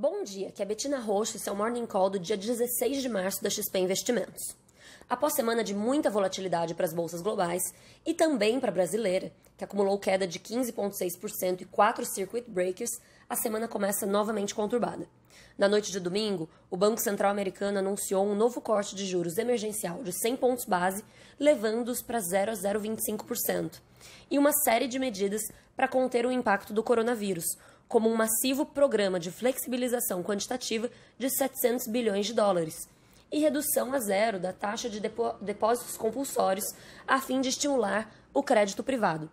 Bom dia, aqui é Betina Rocha, esse é o Morning Call do dia 16 de março da XP Investimentos. Após semana de muita volatilidade para as bolsas globais e também para a brasileira, que acumulou queda de 15,6% e 4 circuit breakers, a semana começa novamente conturbada. Na noite de domingo, o Banco Central americano anunciou um novo corte de juros emergencial de 100 pontos base, levando-os para 0,025%, e uma série de medidas para conter o impacto do coronavírus, como um massivo programa de flexibilização quantitativa de 700 bilhões de dólares e redução a zero da taxa de depósitos compulsórios a fim de estimular o crédito privado.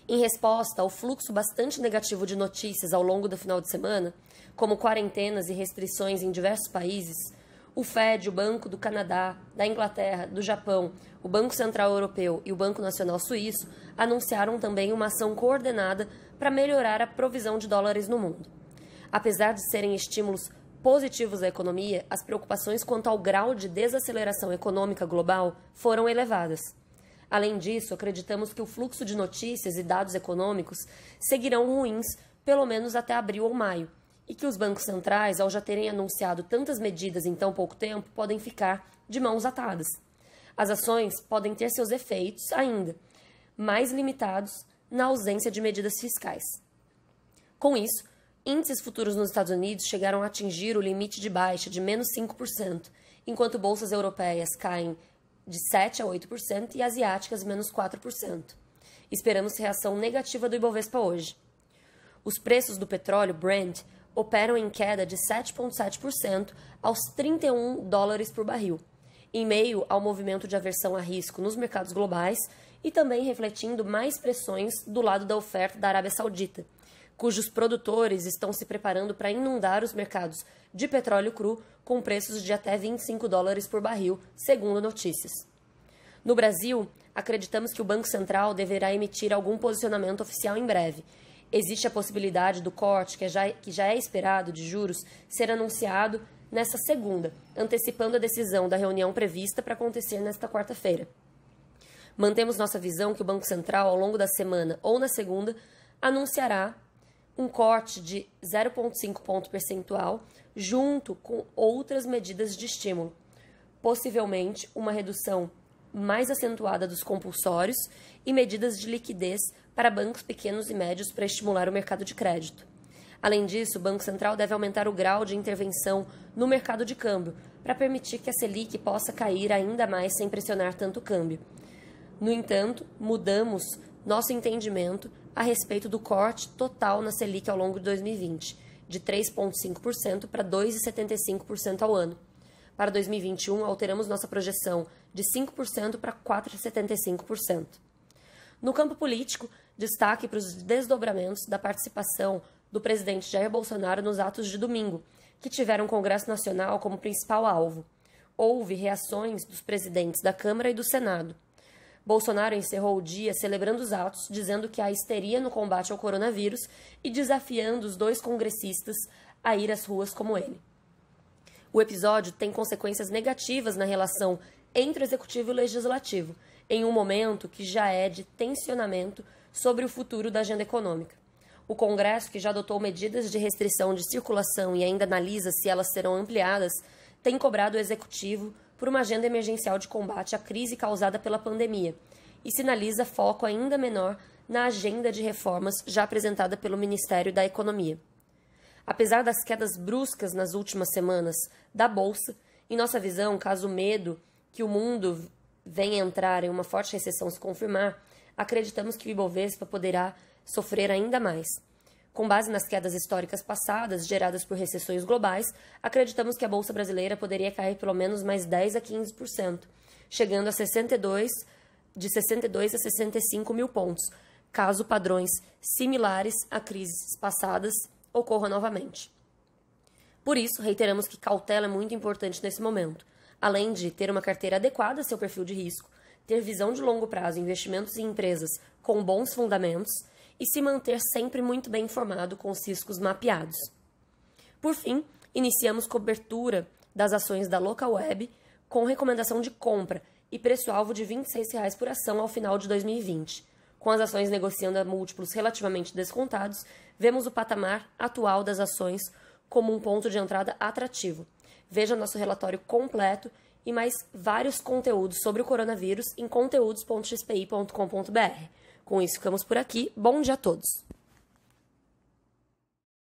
Em resposta ao fluxo bastante negativo de notícias ao longo do final de semana, como quarentenas e restrições em diversos países, o Fed, o Banco do Canadá, da Inglaterra, do Japão, o Banco Central Europeu e o Banco Nacional Suíço anunciaram também uma ação coordenada para melhorar a provisão de dólares no mundo. Apesar de serem estímulos positivos à economia, as preocupações quanto ao grau de desaceleração econômica global foram elevadas. Além disso, acreditamos que o fluxo de notícias e dados econômicos seguirão ruins pelo menos até abril ou maio, e que os bancos centrais, ao já terem anunciado tantas medidas em tão pouco tempo, podem ficar de mãos atadas. As ações podem ter seus efeitos ainda mais limitados na ausência de medidas fiscais. Com isso, índices futuros nos Estados Unidos chegaram a atingir o limite de baixa de menos 5%, enquanto bolsas europeias caem de 7% a 8% e asiáticas menos 4%. Esperamos reação negativa do Ibovespa hoje. Os preços do petróleo Brent operam em queda de 7,7% aos 31 dólares por barril, em meio ao movimento de aversão a risco nos mercados globais e também refletindo mais pressões do lado da oferta da Arábia Saudita, cujos produtores estão se preparando para inundar os mercados de petróleo cru com preços de até 25 dólares por barril, segundo notícias. No Brasil, acreditamos que o Banco Central deverá emitir algum posicionamento oficial em breve. Existe a possibilidade do corte, que já é esperado, de juros, ser anunciado nesta segunda, antecipando a decisão da reunião prevista para acontecer nesta quarta-feira. Mantemos nossa visão que o Banco Central, ao longo da semana ou na segunda, anunciará um corte de 0,5 ponto percentual junto com outras medidas de estímulo, possivelmente uma redução mais acentuada dos compulsórios e medidas de liquidez para bancos pequenos e médios para estimular o mercado de crédito. Além disso, o Banco Central deve aumentar o grau de intervenção no mercado de câmbio para permitir que a Selic possa cair ainda mais sem pressionar tanto o câmbio. No entanto, mudamos nosso entendimento a respeito do corte total na Selic ao longo de 2020, de 3,5% para 2,75% ao ano. Para 2021, alteramos nossa projeção de 5% para 4,75%. No campo político, destaque para os desdobramentos da participação do presidente Jair Bolsonaro nos atos de domingo, que tiveram o Congresso Nacional como principal alvo. Houve reações dos presidentes da Câmara e do Senado. Bolsonaro encerrou o dia celebrando os atos, dizendo que há histeria no combate ao coronavírus e desafiando os dois congressistas a ir às ruas como ele. O episódio tem consequências negativas na relação entre o Executivo e o Legislativo, em um momento que já é de tensionamento sobre o futuro da agenda econômica. O Congresso, que já adotou medidas de restrição de circulação e ainda analisa se elas serão ampliadas, tem cobrado o Executivo por uma agenda emergencial de combate à crise causada pela pandemia e sinaliza foco ainda menor na agenda de reformas já apresentada pelo Ministério da Economia. Apesar das quedas bruscas nas últimas semanas da Bolsa, em nossa visão, caso o medo que o mundo venha entrar em uma forte recessão se confirmar, acreditamos que o Ibovespa poderá sofrer ainda mais. Com base nas quedas históricas passadas, geradas por recessões globais, acreditamos que a Bolsa brasileira poderia cair pelo menos mais 10 a 15%, chegando a de 62 a 65 mil pontos, caso padrões similares a crises passadas ocorram novamente. Por isso, reiteramos que cautela é muito importante nesse momento, além de ter uma carteira adequada a seu perfil de risco, ter visão de longo prazo, investimentos em empresas com bons fundamentos e se manter sempre muito bem informado com os riscos mapeados. Por fim, iniciamos cobertura das ações da Localweb com recomendação de compra e preço-alvo de R$ 26 por ação ao final de 2020. Com as ações negociando a múltiplos relativamente descontados, vemos o patamar atual das ações como um ponto de entrada atrativo. Veja nosso relatório completo e mais vários conteúdos sobre o coronavírus em conteúdos.xpi.com.br. Com isso, ficamos por aqui. Bom dia a todos!